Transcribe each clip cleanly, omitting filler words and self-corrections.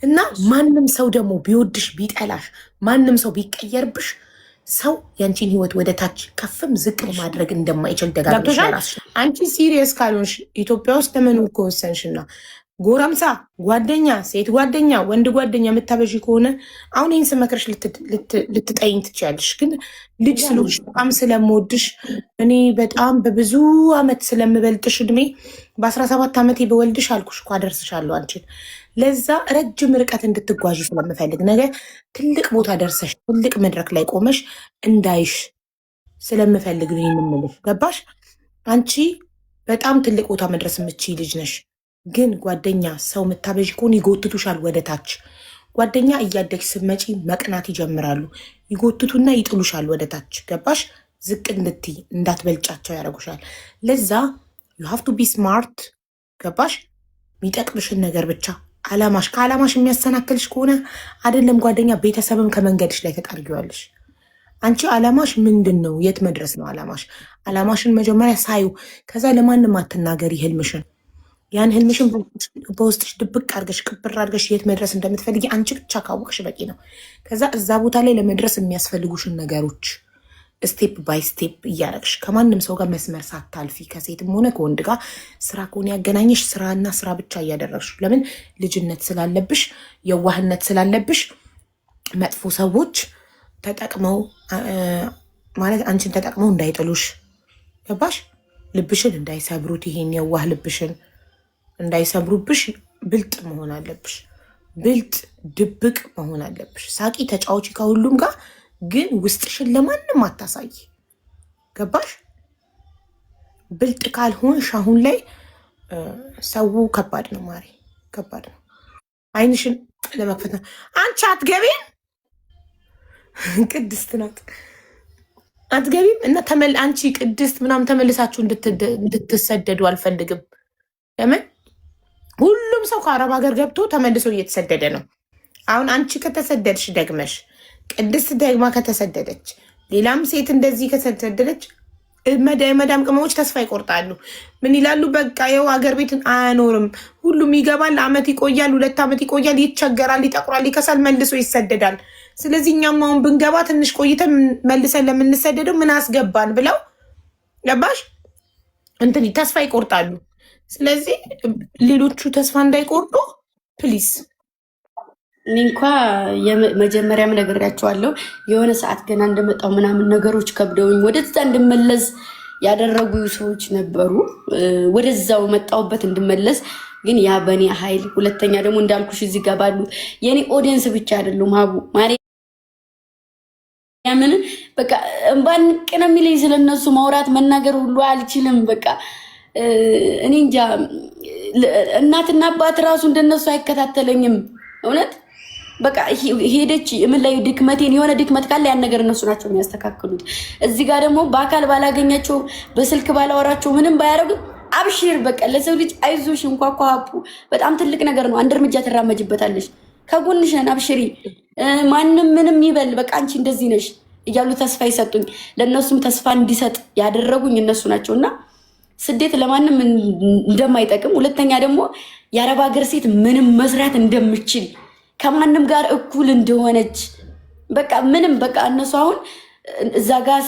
እና ማንም ሰው ደግሞ ቢወድሽ ቢጠላሽ ማንም ሰው ቢቀየርብሽ ሰው ያንቺን ህይወት ወደ ታች ከፍም ዝቅ ማድረግ እንደማይችል ደጋግመሽ ራስሽ አንቺ ሲሪየስ ካልሆንሽ ኢትዮጵያ ውስጥ ለመኖር ከወሰንሽና ጎረምሳ ጓደኛ፣ ሴት ጓደኛ፣ ወንድ ጓደኛ የምታበዢ ከሆነ አሁን ይህን ስመክርሽ ልትጠይኝ ትችያለሽ። ግን ልጅ ስለሆንሽ በጣም ስለምወድሽ እኔ በጣም በብዙ አመት ስለምበልጥሽ እድሜ በ17 ዓመቴ በወልድሽ አልኩሽ እኮ አደርስሻለሁ አንቺን። ለዛ ረጅም ርቀት እንድትጓዥ ስለምፈልግ ነገ ትልቅ ቦታ ደርሰሽ ትልቅ መድረክ ላይ ቆመሽ እንዳይሽ ስለምፈልግ ነው የምልሽ። ገባሽ? አንቺ በጣም ትልቅ ቦታ መድረስ የምችይ ልጅ ነሽ። ግን ጓደኛ ሰው የምታበዥ ከሆነ ይጎትቱሻል ወደ ታች። ጓደኛ እያደግሽ ስትመጪ መቅናት ይጀምራሉ። ይጎትቱና ይጥሉሻል ወደ ታች። ገባሽ? ዝቅ እንድትይ እንዳትበልጫቸው ያደርጉሻል። ለዛ ዩ ሃቭ ቱ ቢ ስማርት። ገባሽ? የሚጠቅምሽን ነገር ብቻ አላማሽ ከአላማሽ የሚያሰናክልሽ ከሆነ አይደለም ጓደኛ ቤተሰብም ከመንገድሽ ላይ ተጠርጊዋለሽ። አንቺ አላማሽ ምንድን ነው? የት መድረስ ነው አላማሽ? አላማሽን መጀመሪያ ሳዩ። ከዛ ለማንም አትናገሪ ህልምሽን። ያን ህልምሽን በውስጥሽ ድብቅ አድርገሽ ቅብር አድርገሽ የት መድረስ እንደምትፈልጊ አንቺ ብቻ ካወቅሽ በቂ ነው። ከዛ እዛ ቦታ ላይ ለመድረስ የሚያስፈልጉሽን ነገሮች ስቴፕ ባይ ስቴፕ እያደረግሽ ከማንም ሰው ጋር መስመር ሳታልፊ ከሴትም ሆነ ከወንድ ጋር ስራ ከሆነ ያገናኘሽ ስራና ስራ ብቻ እያደረግሽ። ለምን? ልጅነት ስላለብሽ የዋህነት ስላለብሽ መጥፎ ሰዎች ተጠቅመው ማለት አንቺን ተጠቅመው እንዳይጥሉሽ። ገባሽ? ልብሽን እንዳይሰብሩት፣ ይሄን የዋህ ልብሽን እንዳይሰብሩብሽ ብልጥ መሆን አለብሽ። ብልጥ ድብቅ መሆን አለብሽ። ሳቂ ተጫዋች ከሁሉም ጋር ግን ውስጥሽን ለማንም አታሳይ። ገባሽ? ብልጥ ካልሆንሽ አሁን ላይ ሰው ከባድ ነው ማሪ፣ ከባድ ነው። አይንሽን ለመክፈት አንቺ አትገቢም። ቅድስት ናት አትገቢም። እና አንቺ ቅድስት ምናምን ተመልሳችሁ እንድትሰደዱ አልፈልግም። ለምን? ሁሉም ሰው ከአረብ ሀገር ገብቶ ተመልሶ እየተሰደደ ነው። አሁን አንቺ ከተሰደድሽ ደግመሽ ቅድስት ደግማ ከተሰደደች ሌላም ሴት እንደዚህ ከተሰደደች መዳም ቅመሞች ተስፋ ይቆርጣሉ። ምን ይላሉ? በቃ የው ሀገር ቤት አያኖርም። ሁሉም ይገባል፣ አመት ይቆያል፣ 2 ዓመት ይቆያል፣ ይቸገራል፣ ይጠቁራል፣ ይከሳል፣ መልሶ ይሰደዳል። ስለዚህ እኛም አሁን ብንገባ ትንሽ ቆይተን መልሰን ለምንሰደደው ምን አስገባን ብለው ገባሽ እንትን ተስፋ ይቆርጣሉ። ስለዚህ ሌሎቹ ተስፋ እንዳይቆርጡ ፕሊዝ። እኔ እንኳ መጀመሪያም ነግሬያቸዋለሁ። የሆነ ሰዓት ገና እንደመጣው ምናምን ነገሮች ከብደውኝ ወደዛ እንድመለስ ያደረጉ ሰዎች ነበሩ። ወደዛው መጣሁበት እንድመለስ ግን ያ በእኔ ኃይል። ሁለተኛ ደግሞ እንዳልኩሽ እዚህ ጋር ባሉት የኔ ኦዲየንስ ብቻ አይደሉም። ሀቡ ማርያምን በቃ እንባን ቅነ የሚለኝ ስለነሱ ማውራት መናገር ሁሉ አልችልም። በቃ እኔ እንጃ እናትና አባት ራሱ እንደነሱ አይከታተለኝም እውነት። በቃ ሄደች ምን ላይ ድክመቴን የሆነ ድክመት ካለ ያን ነገር እነሱ ናቸው የሚያስተካክሉት። እዚህ ጋር ደግሞ በአካል ባላገኛቸው በስልክ ባላወራቸው ምንም ባያደርጉ አብሽር በቃ ለሰው ልጅ አይዞሽ እንኳኳ ሀቡ በጣም ትልቅ ነገር ነው። አንድ እርምጃ ትራመጅበታለሽ። ከጎንሽ ነን አብሽሪ። ማንም ምንም ይበል በቃ አንቺ እንደዚህ ነሽ እያሉ ተስፋ ይሰጡኝ። ለእነሱም ተስፋ እንዲሰጥ ያደረጉኝ እነሱ ናቸው። እና ስደት ለማንም እንደማይጠቅም፣ ሁለተኛ ደግሞ የአረብ ሀገር ሴት ምንም መስራት እንደምችል ከማንም ጋር እኩል እንደሆነች በቃ ምንም በቃ እነሱ አሁን እዛ ጋር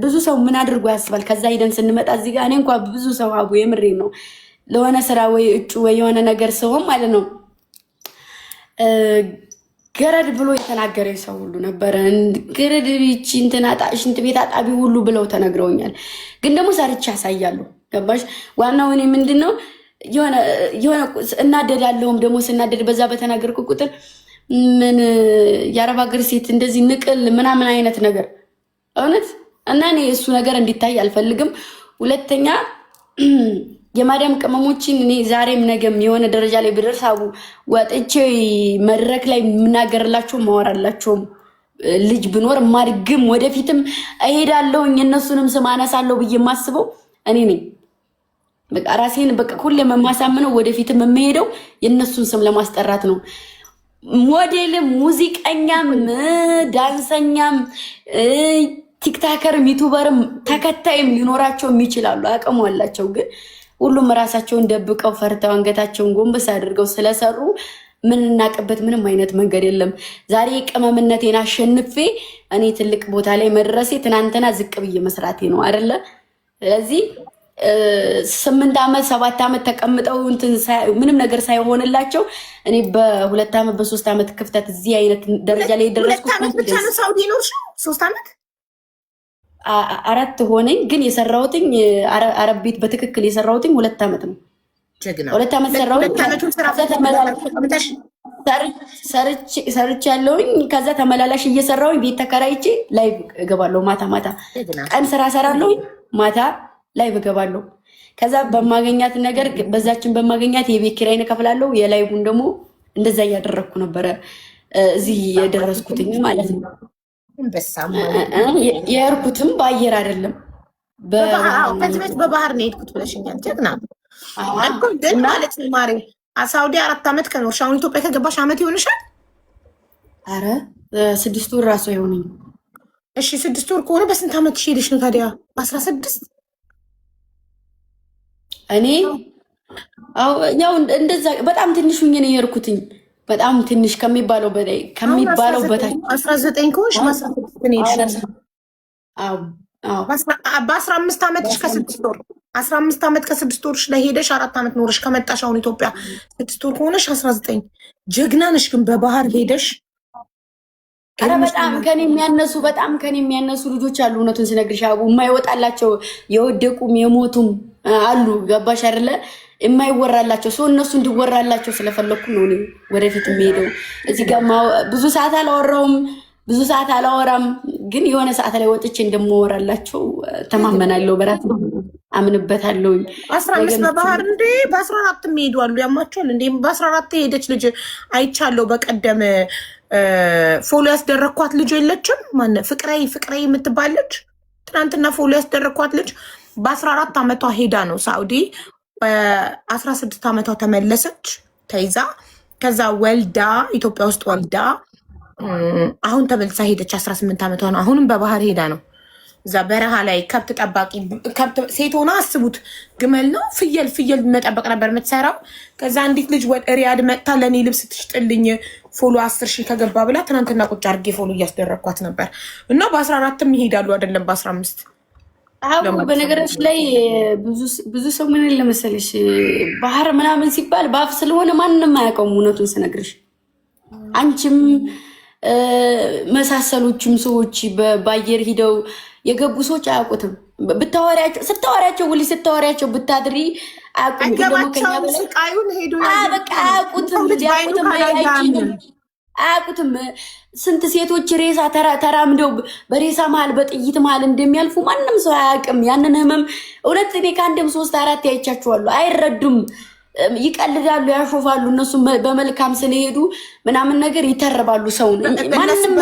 ብዙ ሰው ምን አድርጎ ያስባል። ከዛ ሂደን ስንመጣ እዚህ ጋር እኔ እንኳ ብዙ ሰው ሀቡ የምሬ ነው ለሆነ ስራ ወይ እጩ ወይ የሆነ ነገር ሰውም ማለት ነው ገረድ ብሎ የተናገረ ሰው ሁሉ ነበረ። ገረድ ቢቺ እንትና ሽንት ቤት አጣቢ ሁሉ ብለው ተነግረውኛል። ግን ደግሞ ሰርቼ ያሳያሉ። ገባሽ? ዋናው እኔ ምንድነው የሆነ እናደዳለሁም ደግሞ ስናደድ በዛ በተናገርኩ ቁጥር ምን የአረብ ሀገር ሴት እንደዚህ ንቅል ምናምን አይነት ነገር እውነት። እና እኔ እሱ ነገር እንዲታይ አልፈልግም። ሁለተኛ የማዳም ቅመሞችን እኔ ዛሬም ነገም የሆነ ደረጃ ላይ ብደርስ ሀቡ ወጥቼ መድረክ ላይ የምናገርላቸው ማወራላቸውም ልጅ ብኖር ማድግም ወደፊትም እሄዳለሁኝ የእነሱንም ስም አነሳለሁ ብዬ የማስበው እኔ ነኝ። በቃ ራሴን በቃ ሁሌም የማሳምነው ወደፊትም የምሄደው የእነሱን ስም ለማስጠራት ነው። ሞዴልም ሙዚቀኛም ዳንሰኛም ቲክታከርም ዩቱበርም ተከታይም ሊኖራቸውም ይችላሉ፣ አቅሙ አላቸው። ግን ሁሉም ራሳቸውን ደብቀው ፈርተው አንገታቸውን ጎንበስ አድርገው ስለሰሩ ምንናቅበት ምንም አይነት መንገድ የለም። ዛሬ ቅመምነቴን አሸንፌ እኔ ትልቅ ቦታ ላይ መድረሴ ትናንትና ዝቅ ብዬ መስራቴ ነው አይደለ? ስለዚህ 8 ዓመት 7 ዓመት ተቀምጠው ምንም ነገር ሳይሆንላቸው እኔ በ2 ዓመት በ3 ዓመት ክፍተት እዚህ አይነት ደረጃ ላይ ደረስኩት። 2 ዓመት ብቻ ነው ሳውዲ ኖርሽ? 3 ዓመት 4 ሆነኝ። ግን የሰራሁትኝ አረብ ቤት በትክክል የሰራሁትኝ 2 ዓመት ነው። ጀግና 2 ዓመት ሰራሁኝ። ሰርች ያለውኝ ከዛ ተመላላሽ እየሰራሁኝ ቤት ተከራይቼ ላይ እገባለሁ። ማታ ማታ ቀን ስራ ሰራለሁኝ፣ ማታ ላይ እገባለሁ። ከዛ በማገኛት ነገር በዛችን በማገኛት የቤት ኪራይን እከፍላለሁ። የላይቡን ደግሞ እንደዛ እያደረግኩ ነበረ እዚህ የደረስኩትኝ ማለት ነው። የእርኩትም በአየር አይደለም በባህር ነው የሄድኩት ብለሽኛል። ጀግና ግን ማለት ነው ማሪ። ሳውዲ 4 ዓመት ከኖርሽ አሁን ኢትዮጵያ ከገባሽ ዓመት ይሆንሻል? አረ 6 ወር ራሱ አይሆነኝ። እሺ 6 ወር ከሆነ በስንት ዓመት ሄደሽ ነው ታዲያ? 16 እኔ ያው እንደዛ በጣም ትንሽ ሁኜ ነው የሄድኩትኝ። በጣም ትንሽ ከሚባለው በላይ ከሚባለው በታች 19 ከሆንሽ በ15 ዓመትሽ ከ6 ወር 15 ዓመት ከ6 ወርሽ ላይ ሄደሽ 4 ዓመት ኖርሽ ከመጣሽ አሁን ኢትዮጵያ 6 ወር ከሆነሽ 19 ጀግና ነሽ። ግን በባህር ሄደሽ ኧረ በጣም ከኔ የሚያነሱ ልጆች አሉ። እውነቱን ስነግርሽ አቡ የማይወጣላቸው የወደቁም የሞቱም አሉ። ገባሽ አይደለ? የማይወራላቸው ሰው እነሱ እንዲወራላቸው ስለፈለኩ ነው እኔ ወደፊት የሚሄደው። እዚህ ጋር ብዙ ሰዓት አላወራውም፣ ብዙ ሰዓት አላወራም። ግን የሆነ ሰዓት ላይ ወጥቼ እንደማወራላቸው ተማመናለሁ፣ በራሴ አምንበታለሁ። 15 በባህር እንዴ በ14 የሚሄዱ አሉ። ያማቸዋል እንዴ በ14 የሄደች ልጅ አይቻለሁ በቀደም። ፎሎ ያስደረግኳት ልጅ የለችም? ማነው ፍቅሬ የምትባል ልጅ ትናንትና ፎሎ ያስደረግኳት ልጅ በ14 ዓመቷ ሄዳ ነው ሳኡዲ። በ16 ዓመቷ ተመለሰች ተይዛ። ከዛ ወልዳ ኢትዮጵያ ውስጥ ወልዳ አሁን ተመልሳ ሄደች። 18 ዓመቷ ነው። አሁንም በባህር ሄዳ ነው። እዛ በረሃ ላይ ከብት ጠባቂ ሴት ሆና አስቡት። ግመል ነው ፍየል መጠበቅ ነበር የምትሰራው። ከዛ አንዲት ልጅ ወደ ሪያድ መጥታ ለእኔ ልብስ ትሽጥልኝ ፎሎ 10 ሺህ ከገባ ብላ ትናንትና ቁጭ አድርጌ ፎሎ እያስደረግኳት ነበር። እና በ14ም ይሄዳሉ አይደለም በ15። በነገሮች ላይ ብዙ ሰው ምን ለመሰለሽ ባህር ምናምን ሲባል በአፍ ስለሆነ ማንም አያውቀውም። እውነቱን ስነግርሽ አንቺም መሳሰሎችም ሰዎች በአየር ሂደው የገቡ ሰዎች አያውቁትም። ስታወሪያቸው ውሊ ስታወሪያቸው ብታድሪ አያውቁትም። ስንት ሴቶች ሬሳ ተራምደው በሬሳ መሀል በጥይት መሀል እንደሚያልፉ ማንም ሰው አያውቅም። ያንን ህመም እውነት እኔ ከአንድም 3 4 ያይቻችኋለሁ። አይረዱም፣ ይቀልዳሉ፣ ያሾፋሉ። እነሱ በመልካም ስለሄዱ ምናምን ነገር ይተርባሉ ሰውን። ማንም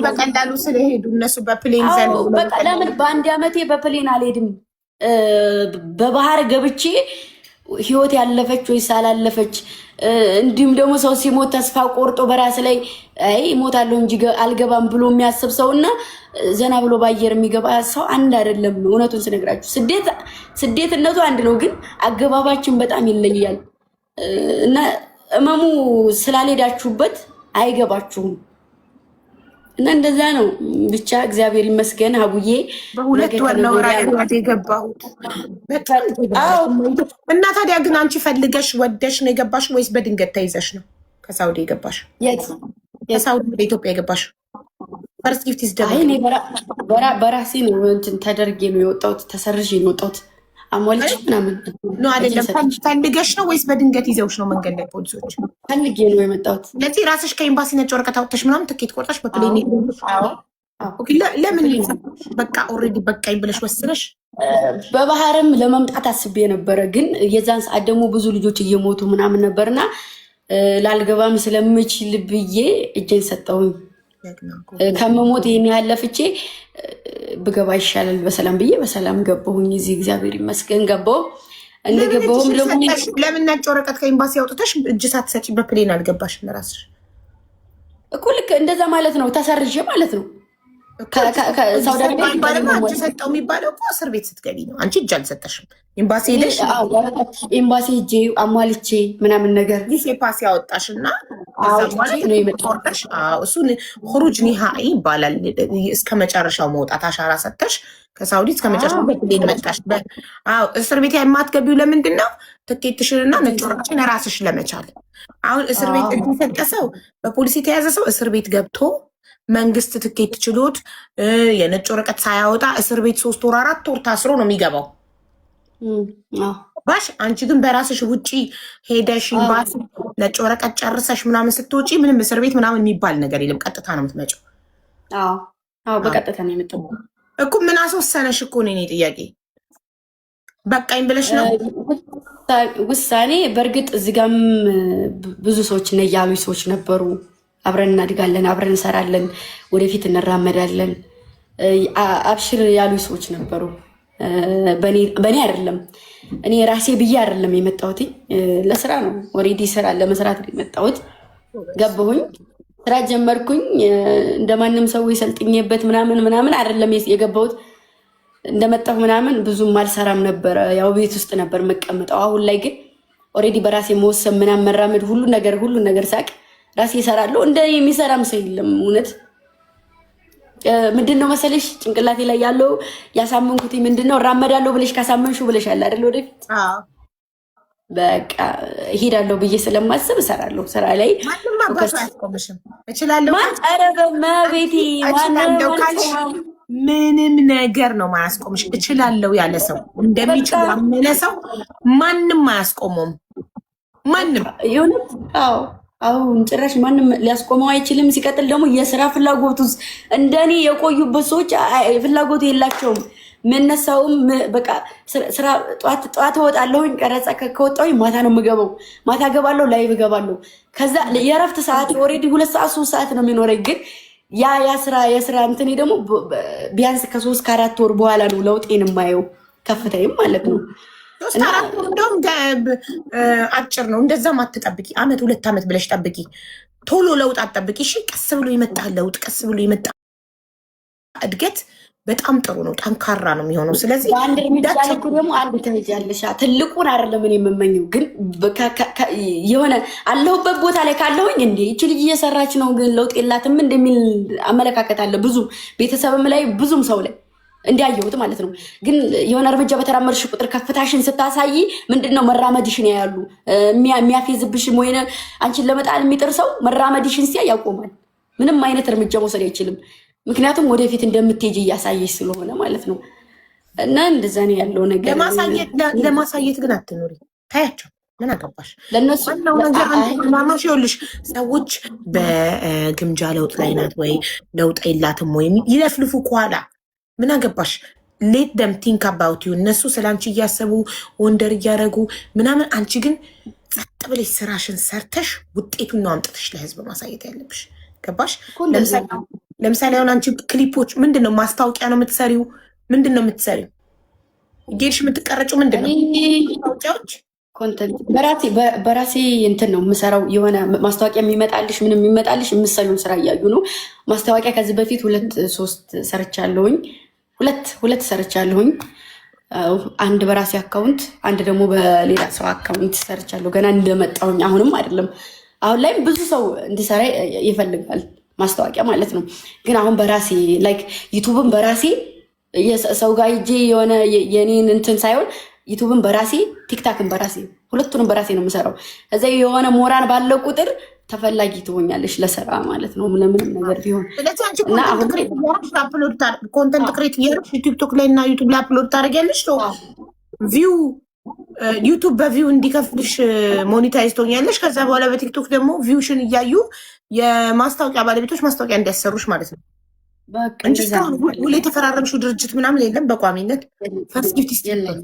በቀላሉ ስለሄዱ እነሱ በፕሌን ለምን በአንድ ዓመቴ በፕሌን አልሄድም። በባህር ገብቼ ህይወት ያለፈች ወይስ አላለፈች፣ እንዲሁም ደግሞ ሰው ሲሞት ተስፋ ቆርጦ በራስ ላይ አይ እሞታለሁ እንጂ አልገባም ብሎ የሚያስብ ሰው እና ዘና ብሎ ባየር የሚገባ ሰው አንድ አይደለም። እውነቱን ስነግራችሁ ስደትነቱ አንድ ነው፣ ግን አገባባችን በጣም ይለያል እና እመሙ ስላልሄዳችሁበት አይገባችሁም። እና እንደዛ ነው። ብቻ እግዚአብሔር ይመስገን አቡዬ በ2 ወር ነው ራእይ የገባሁት። እና ታዲያ ግን አንቺ ፈልገሽ ወደሽ ነው የገባሽ ወይስ በድንገት ተይዘሽ ነው ከሳውዲ የገባሽ? ከሳውዲ ወደ ኢትዮጵያ የገባሽ? ፈርስት ጊፍት በራሴ ነው እንትን ተደርጌ ነው የወጣሁት። ተሰርዤ ነው የወጣሁት። አሟልቼ ምናምን ነው አይደለም። ፈልገሽ ነው ወይስ በድንገት ይዘውሽ ነው መንገድ ላይ ፖሊሶች? ፈልጌ ነው የመጣሁት። ስለዚህ ራስሽ ከኤምባሲ ነጭ ወረቀት አውጥተሽ ምናምን ትኬት ቆርጠሽ በፕሌን ለምን በቃ ኦልሬዲ በቃኝ ብለሽ ወስነሽ? በባህርም ለመምጣት አስቤ ነበረ፣ ግን የዛን ሰዓት ደግሞ ብዙ ልጆች እየሞቱ ምናምን ነበርና ላልገባም ስለምችል ብዬ እጄን ሰጠሁኝ። ከመሞት ይህን ያህል ለፍቼ ብገባ ይሻላል በሰላም ብዬ በሰላም ገባሁኝ። እዚህ እግዚአብሔር ይመስገን ገባሁ። እንደገባሁም ደግሞ ለምን ነጭ ወረቀት ከኤምባሲ አውጥተሽ እጅ ሳትሰጪ በፕሌን አልገባሽም? ራስሽ እኮ ልክ እንደዛ ማለት ነው። ተሰርዤ ማለት ነው። ሳውዲ አረቢያ ሰጠው የሚባለው እኮ እስር ቤት ስትገቢ ነው። አንቺ እጅ አልሰጠሽም። ኤምባሲ ሄደሽ ኤምባሲ ሄጄ አሟልቼ ምናምን ነገር ጊዜ ፓስ ያወጣሽ እና እሱን ሁሩጅ ኒሃኢ ይባላል። እስከ መጨረሻው መውጣት አሻራ ሰጥተሽ ከሳውዲ እስከ መጨረሻው በፕሌን መጣሽ። እስር ቤት የማትገቢው ለምንድን ነው? ትኬትሽንና ነጭ ወረቀትሽን ራስሽ ለመቻል። አሁን እስር ቤት የተሰጠ ሰው በፖሊስ የተያዘ ሰው እስር ቤት ገብቶ መንግስት ትኬት ችሎት የነጭ ወረቀት ሳያወጣ እስር ቤት 3 ወር 4 ወር ታስሮ ነው የሚገባው። ባሽ አንቺ ግን በራስሽ ውጪ ሄደሽ ኤምባሲ ነጭ ወረቀት ጨርሰሽ ምናምን ስትወጪ ምንም እስር ቤት ምናምን የሚባል ነገር የለም። ቀጥታ ነው የምትመጪው። በቀጥታ ነው የምትመጪው እኮ። ምን አስወሰነሽ እኮ ነው የኔ ጥያቄ። በቃኝ ብለሽ ነው ውሳኔ? በእርግጥ እዚህ ጋም ብዙ ሰዎች እነ ያሉ ሰዎች ነበሩ። አብረን እናድጋለን፣ አብረን እንሰራለን፣ ወደፊት እንራመዳለን አብሽር ያሉ ሰዎች ነበሩ። በእኔ አይደለም፣ እኔ ራሴ ብዬ አይደለም የመጣሁት፣ ለስራ ነው። ኦልሬዲ ስራ ለመስራት ነው የመጣሁት። ገባሁኝ፣ ስራ ጀመርኩኝ። እንደማንም ሰው የሰልጥኜበት ምናምን አይደለም የገባሁት። እንደመጣሁ ምናምን ብዙም አልሰራም ነበረ፣ ያው ቤት ውስጥ ነበር መቀመጠው። አሁን ላይ ግን ኦልሬዲ በራሴ መወሰን ምናምን መራመድ ሁሉ ነገር ሳቅ ራሴ እሰራለሁ። እንደ የሚሰራም ሰው የለም። እውነት ምንድነው መሰለሽ ጭንቅላቴ ላይ ያለው ያሳመንኩት ምንድነው እራመዳለሁ ብለሽ ካሳመንሽው ብለሻል አይደል? ወደፊት በቃ እሄዳለሁ ብዬ ስለማስብ እሰራለሁ። ስራ ላይ ማንም አባቱ አያስቆምሽም። እችላለሁ ማቤቴ ምንም ነገር ነው ማያስቆምሽ። እችላለሁ ያለ ሰው እንደሚችል ያመነ ሰው ማንም አያስቆመውም። ማንም ይሁንት። አሁን ጭራሽ ማንም ሊያስቆመው አይችልም። ሲቀጥል ደግሞ የስራ ፍላጎቱ እንደኔ የቆዩበት ሰዎች ፍላጎቱ የላቸውም። መነሳውም በቃ ስራ ጠዋት እወጣለሁኝ፣ ቀረጻ ከወጣሁኝ ማታ ነው የምገባው። ማታ እገባለሁ፣ ላይቭ እገባለሁ። ከዛ የእረፍት ሰዓት ኦልሬዲ 2 ሰዓት 3 ሰዓት ነው የሚኖረኝ። ግን የስራ እንትኔ ደግሞ ቢያንስ ከ3 ከ4 ወር በኋላ ነው ለውጤን የማየው፣ ከፍታይም ማለት ነው። 4 ወር እንደውም አጭር ነው። እንደዛም አትጠብቂ። 1 2 ዓመት ብለሽ ጠብቂ። ቶሎ ለውጥ አትጠብቂ። እሺ፣ ቀስ ብሎ ይመጣ ለውጥ፣ ቀስ ብሎ ይመጣ እድገት በጣም ጥሩ ነው። ጠንካራ ነው የሚሆነው። ስለዚህ በአንድ እርምጃ ደግሞ አንድ ትሄጃለሽ። ትልቁን አይደለም እኔ የምመኘው፣ ግን የሆነ አለሁበት ቦታ ላይ ካለሁኝ እንዴ ይቺ ልጅ እየሰራች ነው ግን ለውጥ የላትም እንደሚል አመለካከት አለ ብዙ ቤተሰብም ላይ ብዙም ሰው ላይ እንዲያየሁት ማለት ነው። ግን የሆነ እርምጃ በተራመድሽ ቁጥር ከፍታሽን ስታሳይ ምንድነው መራመድሽን ያያሉ። የሚያፌዝብሽም ወይ አንቺን ለመጣል የሚጥር ሰው መራመድሽን ሲያይ ያቆማል። ምንም አይነት እርምጃ መውሰድ አይችልም። ምክንያቱም ወደፊት እንደምትሄጂ እያሳየሽ ስለሆነ ማለት ነው። እና እንደዛ ነው ያለው ነገር። ለማሳየት ግን አትኖሪ፣ ታያቸው። ምን አገባሽ ለነሱ ነው ነገር ማማሽ ይኸውልሽ፣ ሰዎች በግምጃ ለውጥ ላይ ናት ወይ ለውጥ የላትም ወይ ይለፍልፉ ከኋላ። ምን አገባሽ? ሌት ደም ቲንክ አባውት ዩ። እነሱ ስላንቺ እያሰቡ ወንደር እያደረጉ ምናምን፣ አንቺ ግን ጸጥ ብለሽ ስራሽን ሰርተሽ ውጤቱን ነው አምጥተሽ ለህዝብ ማሳየት ያለብሽ። ገባሽ? ለምሳሌ አሁን አንቺ ክሊፖች ምንድን ነው ማስታወቂያ ነው የምትሰሪው? ምንድን ነው የምትሰሪው? ጌድሽ የምትቀረጭው ምንድን ነው? ማስታወቂያዎች ኮንተንት በራሴ እንትን ነው የምሰራው። የሆነ ማስታወቂያ የሚመጣልሽ ምንም የሚመጣልሽ የምሰሉን ስራ እያዩ ነው። ማስታወቂያ ከዚህ በፊት 2-3 ሰርቻለሁኝ። ሁለት ሰርቻለሁኝ። አንድ በራሴ አካውንት፣ አንድ ደግሞ በሌላ ሰው አካውንት ሰርቻለሁ። ገና እንደመጣሁኝ አሁንም አይደለም። አሁን ላይም ብዙ ሰው እንዲሰራ ይፈልጋል ማስታወቂያ ማለት ነው። ግን አሁን በራሴ ላይክ ዩቱብን በራሴ ሰው ጋር ሂጄ የሆነ የኔን እንትን ሳይሆን ዩቱብን በራሴ ቲክታክን በራሴ ሁለቱንም በራሴ ነው የምሰራው። እዛ የሆነ ሞራን ባለው ቁጥር ተፈላጊ ትሆኛለሽ ለስራ ማለት ነው፣ ለምንም ነገር ቢሆን። እና አሁን ኮንተንት ክሬት እያደረግሽ ቲክቶክ ላይ እና ዩቱብ ላይ አፕሎድ ታደርጊያለሽ። ቪው ዩቱብ በቪው እንዲከፍልሽ ሞኒታይዝ ትሆኛለሽ። ከዛ በኋላ በቲክቶክ ደግሞ ቪውሽን እያዩ የማስታወቂያ ባለቤቶች ማስታወቂያ እንዲያሰሩሽ ማለት ነው። እንጂ ሁሌ የተፈራረምሽው ድርጅት ምናምን የለም በቋሚነት ፈርስ ጊፍት የለም።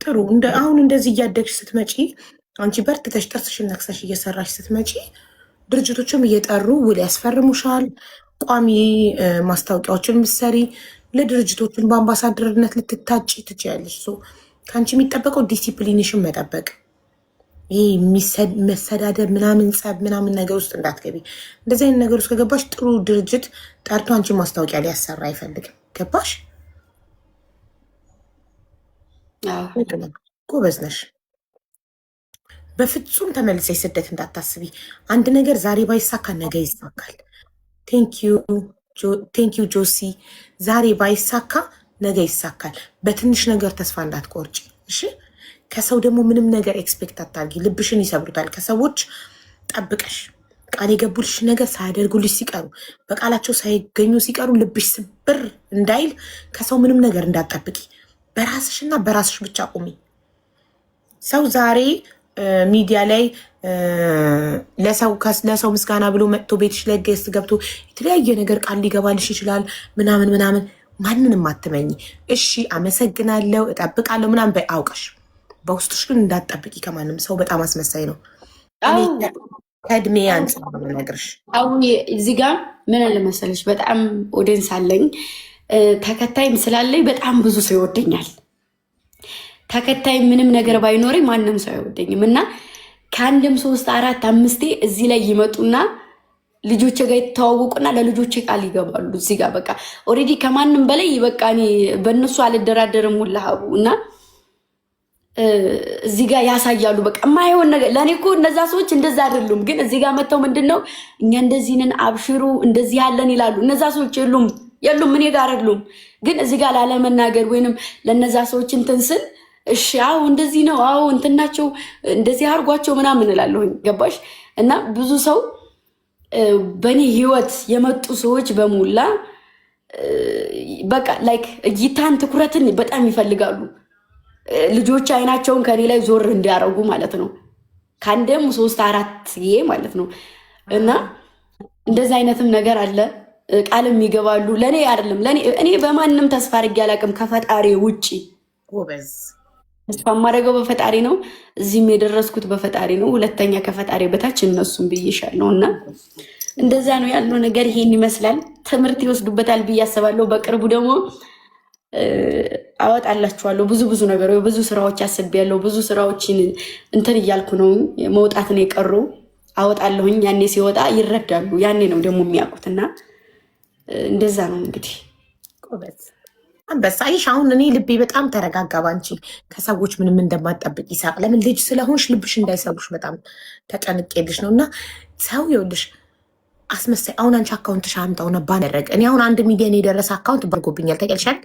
ጥሩ። አሁን እንደዚህ እያደግሽ ስትመጪ አንቺ በርትተሽ ጥርስሽን ነክሰሽ እየሰራሽ ስትመጪ ድርጅቶችም እየጠሩ ውል ያስፈርሙሻል። ቋሚ ማስታወቂያዎችን ምሰሪ ለድርጅቶችን በአምባሳደርነት ልትታጭ ትችያለሽ። ከአንቺ የሚጠበቀው ዲሲፕሊንሽን መጠበቅ። ይሄ መሰዳደብ ምናምን ጸብ ምናምን ነገር ውስጥ እንዳትገቢ። እንደዚህ አይነት ነገር ውስጥ ከገባሽ ጥሩ ድርጅት ጠርቶ አንቺን ማስታወቂያ ሊያሰራ አይፈልግም። ገባሽ? ጎበዝ ነሽ። በፍጹም ተመልሰሽ ስደት እንዳታስቢ። አንድ ነገር ዛሬ ባይሳካ ነገ ይሳካል። ቴንኪዩ ጆሲ። ዛሬ ባይሳካ ነገ ይሳካል። በትንሽ ነገር ተስፋ እንዳትቆርጪ እሺ። ከሰው ደግሞ ምንም ነገር ኤክስፔክት አታርጊ። ልብሽን ይሰብሩታል። ከሰዎች ጠብቀሽ ቃል የገቡልሽ ነገር ሳያደርጉልሽ ሲቀሩ፣ በቃላቸው ሳይገኙ ሲቀሩ ልብሽ ስብር እንዳይል ከሰው ምንም ነገር እንዳትጠብቂ። በራስሽና በራስሽ ብቻ ቁሚ። ሰው ዛሬ ሚዲያ ላይ ለሰው ምስጋና ብሎ መጥቶ ቤትሽ ላይ ገስት ገብቶ የተለያየ ነገር ቃል ሊገባልሽ ይችላል። ምናምን ምናምን ማንንም አትመኝ። እሺ አመሰግናለሁ፣ እጠብቃለሁ ምናምን በይ አውቀሽ። በውስጥሽ ግን እንዳትጠብቂ ከማንም ሰው። በጣም አስመሳይ ነው። ከእድሜ አንጻር ነው የምነግርሽ። አሁን እዚህ ጋር ምን አለ መሰለሽ፣ በጣም ኦዲየንስ አለኝ፣ ተከታይም ስላለኝ በጣም ብዙ ሰው ይወደኛል። ተከታይ ምንም ነገር ባይኖረኝ ማንም ሰው አይወደኝም። እና ከአንድም 3 4 5 እዚህ ላይ ይመጡና ልጆቼ ጋር የተዋወቁና ለልጆቼ ቃል ይገባሉ። እዚህ ጋር በቃ ኦልሬዲ ከማንም በላይ በቃ እኔ በእነሱ አልደራደርም ሁላሀቡ እና እዚህ ጋር ያሳያሉ። በቃ የማይሆን ነገር ለእኔ እኮ እነዛ ሰዎች እንደዛ አይደሉም፣ ግን እዚህ ጋር መጥተው ምንድን ነው እኛ እንደዚህ ነን አብሽሩ እንደዚህ ያለን ይላሉ። እነዛ ሰዎች የሉም እኔ ጋር አይደሉም። ግን እዚህ ጋር ላለመናገር ወይንም ለነዛ ሰዎች እንትን ስል እሺ አዎ እንደዚህ ነው አዎ እንትናቸው እንደዚህ አድርጓቸው ምናምን እላለሁኝ። ገባሽ? እና ብዙ ሰው በእኔ ህይወት የመጡ ሰዎች በሙላ በቃ ላይክ እይታን ትኩረትን በጣም ይፈልጋሉ። ልጆች አይናቸውን ከኔ ላይ ዞር እንዲያደርጉ ማለት ነው። ከአንድም 3 4 ማለት ነው። እና እንደዚህ አይነትም ነገር አለ። ቃልም ይገባሉ። ለእኔ አይደለም እኔ በማንም ተስፋ አድርጌ አላውቅም ከፈጣሪ ውጭ። ጎበዝ። ተስፋ የማደርገው በፈጣሪ ነው። እዚህም የደረስኩት በፈጣሪ ነው። ሁለተኛ ከፈጣሪ በታች እነሱም ብዬሻለሁ። እና እንደዛ ነው ያለው ነገር። ይሄን ይመስላል። ትምህርት ይወስዱበታል ብዬ አስባለሁ። በቅርቡ ደግሞ አወጣላችኋለሁ ብዙ ነገር ብዙ ስራዎች አስቤያለሁ። ብዙ ስራዎችን እንትን እያልኩ ነው። መውጣት ነው የቀሩ። አወጣለሁኝ። ያኔ ሲወጣ ይረዳሉ። ያኔ ነው ደግሞ የሚያውቁት። እና እንደዛ ነው እንግዲህ። አንበሳይሽ አሁን እኔ ልቤ በጣም ተረጋጋ። ባንቺ ከሰዎች ምንም እንደማትጠብቅ ይሳቅ። ለምን ልጅ ስለሆንሽ ልብሽ እንዳይሰሩሽ በጣም ተጨንቄልሽ ነው። እና ሰው ይኸውልሽ አስመሳይ። አሁን አንቺ አካውንትሽ አምጣው ነባ ነረግ። እኔ አሁን 1 ሚሊዮን የደረሰ አካውንት ባርጎብኛል። ተቀልሻል።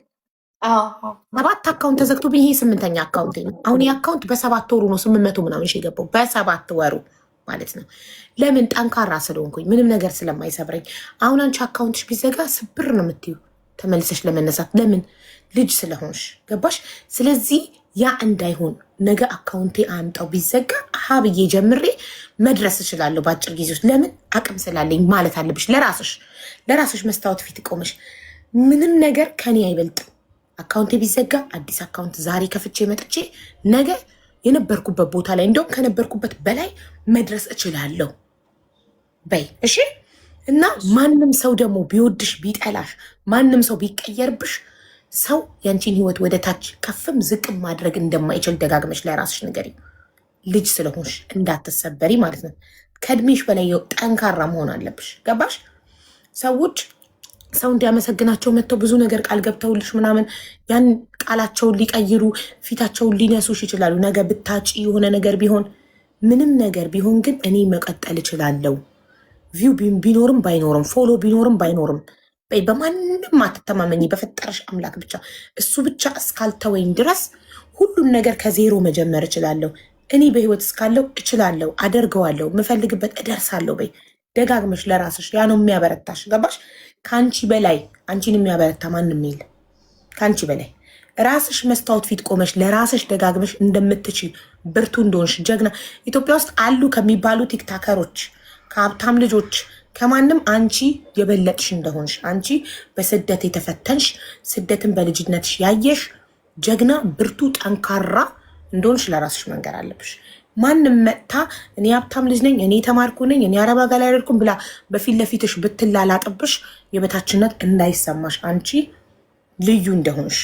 7 አካውንት ተዘግቶብኝ ይሄ 8ኛ አካውንት ነው። አሁን ይህ አካውንት በ7 ወሩ ነው 800 ምናምን የገባው በ7 ወሩ ማለት ነው። ለምን? ጠንካራ ስለሆንኩኝ ምንም ነገር ስለማይሰብረኝ። አሁን አንቺ አካውንትሽ ቢዘጋ ስብር ነው የምትዩ ተመልሰሽ ለመነሳት። ለምን? ልጅ ስለሆንሽ። ገባሽ? ስለዚህ ያ እንዳይሆን ነገ አካውንቴ አምጣው ቢዘጋ ሀብዬ ጀምሬ መድረስ እችላለሁ በአጭር ጊዜ ውስጥ። ለምን? አቅም ስላለኝ ማለት አለብሽ። ለራስሽ መስታወት ፊት ቆመሽ ምንም ነገር ከኔ አይበልጥም። አካውንቴ ቢዘጋ አዲስ አካውንት ዛሬ ከፍቼ መጥቼ ነገ የነበርኩበት ቦታ ላይ እንደውም ከነበርኩበት በላይ መድረስ እችላለሁ በይ። እሺ። እና ማንም ሰው ደግሞ ቢወድሽ ቢጠላሽ፣ ማንም ሰው ቢቀየርብሽ፣ ሰው ያንቺን ህይወት ወደ ታች ከፍም ዝቅም ማድረግ እንደማይችል ደጋግመሽ ለራስሽ ንገሪ። ልጅ ስለሆንሽ እንዳትሰበሪ ማለት ነው። ከእድሜሽ በላይ ጠንካራ መሆን አለብሽ። ገባሽ? ሰዎች ሰው እንዲያመሰግናቸው መጥተው ብዙ ነገር ቃል ገብተውልሽ ምናምን ያን ቃላቸውን ሊቀይሩ ፊታቸውን ሊነሱሽ ይችላሉ። ነገ ብታጭ የሆነ ነገር ቢሆን ምንም ነገር ቢሆን ግን እኔ መቀጠል እችላለሁ። ቪው ቢኖርም ባይኖርም ፎሎ ቢኖርም ባይኖርም በማንም አትተማመኝ። በፈጠረሽ አምላክ ብቻ እሱ ብቻ እስካልተወኝ ድረስ ሁሉም ነገር ከዜሮ መጀመር እችላለሁ። እኔ በህይወት እስካለው እችላለሁ፣ አደርገዋለሁ፣ የምፈልግበት እደርሳለሁ በይ ደጋግመሽ ለራስሽ። ያ ነው የሚያበረታሽ። ገባሽ? ከአንቺ በላይ አንቺን የሚያበረታ ማንም የለ። ከአንቺ በላይ ራስሽ መስታወት ፊት ቆመሽ ለራስሽ ደጋግመሽ እንደምትችይ ብርቱ እንደሆንሽ ጀግና ኢትዮጵያ ውስጥ አሉ ከሚባሉ ቲክታከሮች ከሀብታም ልጆች ከማንም አንቺ የበለጥሽ እንደሆንሽ፣ አንቺ በስደት የተፈተንሽ ስደትን በልጅነትሽ ያየሽ ጀግና ብርቱ ጠንካራ እንደሆንሽ ለራስሽ መንገር አለብሽ። ማንም መጥታ እኔ ሀብታም ልጅ ነኝ፣ እኔ ተማርኩ ነኝ፣ እኔ አረብ አገር ላይ አልሄድኩም ብላ በፊት ለፊትሽ ብትላላጥብሽ የበታችነት እንዳይሰማሽ፣ አንቺ ልዩ እንደሆንሽ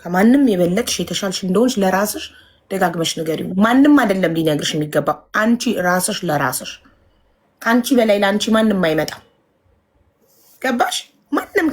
ከማንም የበለጥሽ የተሻልሽ እንደሆንሽ ለራስሽ ደጋግመሽ ንገሪው። ማንም አይደለም ሊነግርሽ የሚገባው አንቺ ራስሽ ለራስሽ። ከአንቺ በላይ ለአንቺ ማንም አይመጣም። ገባሽ? ማንም